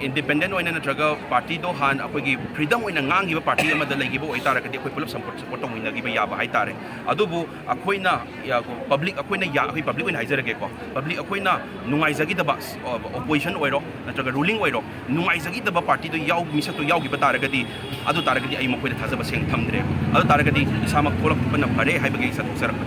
independent oina natraga party do han akogi freedom oina ngangiba party amada laigiba oitara kadi akoi pulap support tongina giba yaba haitare adubu akoina ya public akoina ya akoi public oina haizarage ko public akoina nungaizagi daba opposition oiro natraga ruling oiro nungaizagi daba party do yaw misa to yaw giba taragadi adu taragadi ai makoida thajaba seng thamdre adu taragadi isama tholak pana phare haibagi sa tuksarak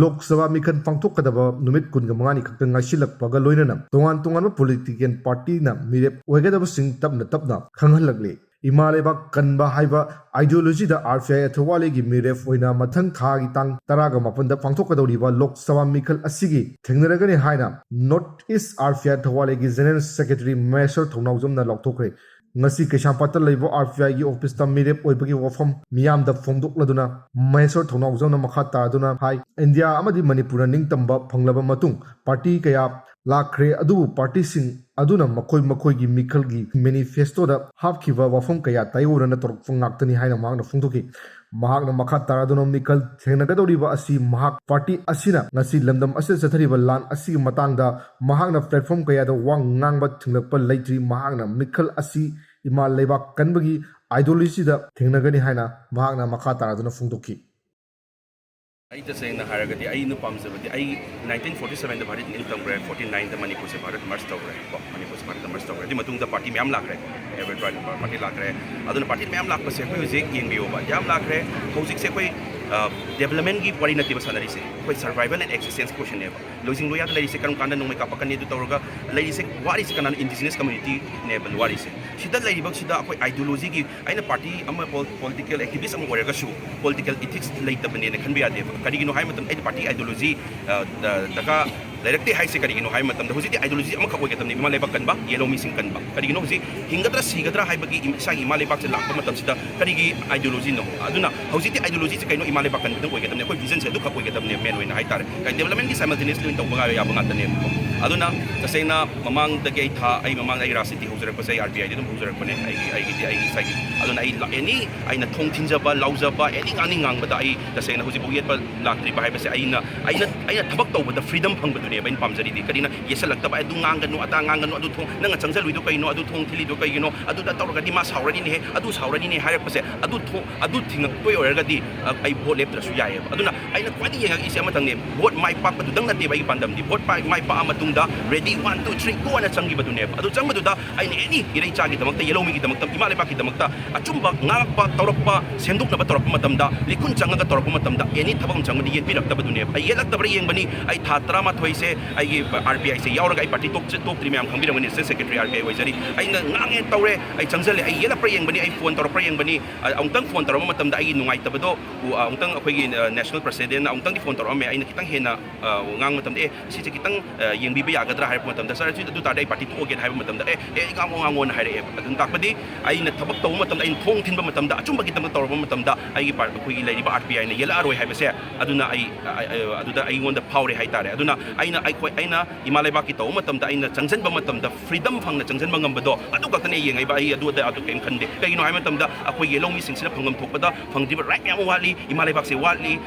Lok Sabha Mikhan pangthokadouriba numit kun gamani khakta ngaisilakpaga loinana tongan tongan political party na meerep oigadaba sing tapna khanghalakle Ema Leibak kanba haiba ideology da RPI athawale gi meerep oina mathang thaa gi tang taraga mapanda pangthokadouriba Lok Sabha Mikhal asigi thengnaragani haina North East RPI athawale gi General Secretary Maheshwar Thounaojam na lokthokre ngasi Keshampata leibo RPI gi office ta meerep oibagi wafam miyam da fomdokladuna Maheshwar Thounaojam na makha taraduna hai India amadi Manipur ningtamba phanglaba matung party kaya lakre adu party sing aduna makoi gi mikhal gi manifesto da hapkhiba wafam kaya tayurana torfung ngaktani haina mangna fungdoki mahakna makha taraduna mikhal thengnaragani asi mahak party asina ngasi lamdam ase chathariba lan asi matangda mahakna platform kaya da wang ngangba thinglakpa leitri mahakna mikhal asi Ema Leibak kanbagi ideology da thengnaragani haina mahakna makha taraduna fungdoki I tasayna haragati ay no pamsabati ay 1947 da Bharat nil tangre 49 da Manipur se Bharat march tawre ko Manipur se Bharat march tawre di matung da party myam lakre every party lakre aduna party myam lakpa se koi je yengbiyo ba yam lakre hojik se koi development gi wari nati basanari se koi survival and existence question ne losing loya lari se karam kanda nong mai kapakan ne du tawraga lari se wari se kanan indigenous community ne ban wari se sida lari bak sida koi ideology gi aina party ama political activist am waraga shu political ethics laita bane ne khan bi ade karigino hai matam ai party ideology daga directly hai se karigino hai matam da hojiti ideology ama khakoi gatam ni Ema Leibak kanba yellow missing kanba karigino hoji hingadra sigadra hai bagi sa Ema Leibak se lakpa matam sida karigi ideology no aduna hojiti ideology se kaino Ema Leibak kan bidang koi gatam ne koi vision se du khakoi gatam ne men oina hai tar kai development gi simultaneously in tawga ya banga tane ko aduna tasena mamang dagi ai tha ai mamang ai rasiti hojarak pa sai RPI dum hojarak pa ne ai sai aduna ai any ai na thong thinjaba laujaba any ngani ngang ba ai tasena hoji boget ba lakri ba hai ba se ai na thabak tawba da freedom phang ba du ne ba in pamjari di kadina yesalak ta ba adu nganganu ata nganganu adu thong nanga changjal wi do kai no adu thong thili do kai no adu da tawra di ma saurani ne adu saurani ne harak pa se adu thingak toy oraga di ai vote lep trasu yae aduna aina kwadi yenga isi amatang ne vote mai pak padu dang na te bai pandam di vote mai pa amatung da ready 1 2 3 go na changi badu ne adu chang badu da aina any irei chagi damak ta yellow mi gi damak ta Ema Leibak gi damak ta achumba ngak pa tawrak pa senduk na ba tawrak matam da likun changa ga tawrak matam da any thabam chang di yen pirak ta badu ne ai yelak ta bari yeng bani ai tha trama thoi se ai gi RPI se yauraga ai party tok tri myam khangbi ramani se secretary RPI wajari aina ngange tawre ai changjale ai yelak pra yeng bani ai phone tawrak pra yeng bani aungtang phone tawrak matam da ai nungai ta bado aungtang akhoi national president aungtang di phone tawrak me aina kitang hena ngang matam de si se kitang yengbi ba yagadra hai matam da sar chu du ta dai party to get hai matam da ngangon hai re adun takpadi aina thabak taw matam da ain thong thinba matam da achumba kitang tawrak matam da ai part akhoi lai ba RPI na yela aroi hai ba se aduna ai aduda ai ngon da power hai tare aduna aina Ema Leibak ki taw matam da aina changjan ba matam da freedom phang na changjan ba ngam ba do adu ka tane yengai ba ai adu da atu kem khande kai no hai matam da akhoi yellow mi sing sina phangam thokpa da phangdi ba right yam wali Ema Leibak se wari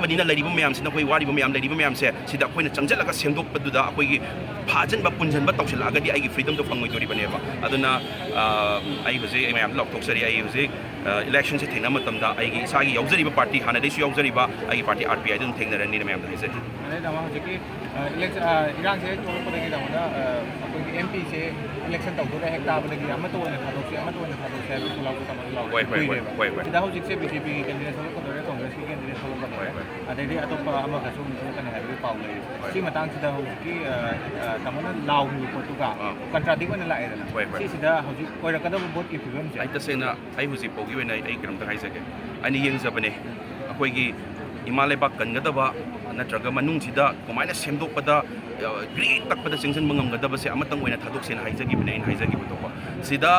banina lariba mayam sina koi wari ba mayam lariba mayam se sida koina changjalaga sengdok padu da akoi gi phajan ba punjan ba tawsila ga di ai gi freedom do phangoi dori bane ba aduna ai hoje ai mayam lok thoksari ai hoje election se thena matam da ai gi sa gi yaujari ba party hana dei su yaujari ba ai gi party RPI dum thengnarani mayam da haise ane dama hoje ki election iran se to ko degi dama da akoi gi MP se election taw do hekta ba degi ama to na thadok se lau ko tamang lau wai da hoje se BJP gi candidate ko do congress gi candidate ko ba adai di atop ama ka sum kan ha ri pau le si matang sida hoje ki tamana lau ni ko tu ga contradict na la era si sida hoje ko ra kada vote ki figure se ai tasena ai hoje pogi we nai ai kram ta hai sake ani yeng zabane akoi gi Ema Leibak kangadaba natraga manung sida kumaina semdokpada great takpada singsan mangamgadaba se amatang oina thadok sen haijagi bane in haijagi butopa sida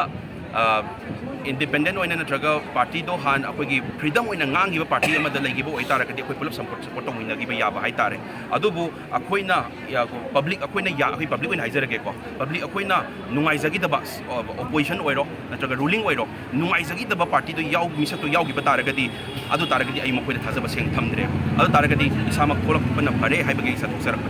independent oina natraga party do han akogi freedom oina ngangiba party amada laigiba oitara kadi akoi pulap support tongina giba yaba haitare adubu akoina ya public akoina ya akoi public oina haizarage ko public akoina nungaizagi daba opposition oiro natraga ruling oiro nungaizagi daba party do yaw misa to yaw giba taragadi adu taragadi ai makoida thajaba seng thamdre adu taragadi isama tholak pana phare haibagi sa tuksarak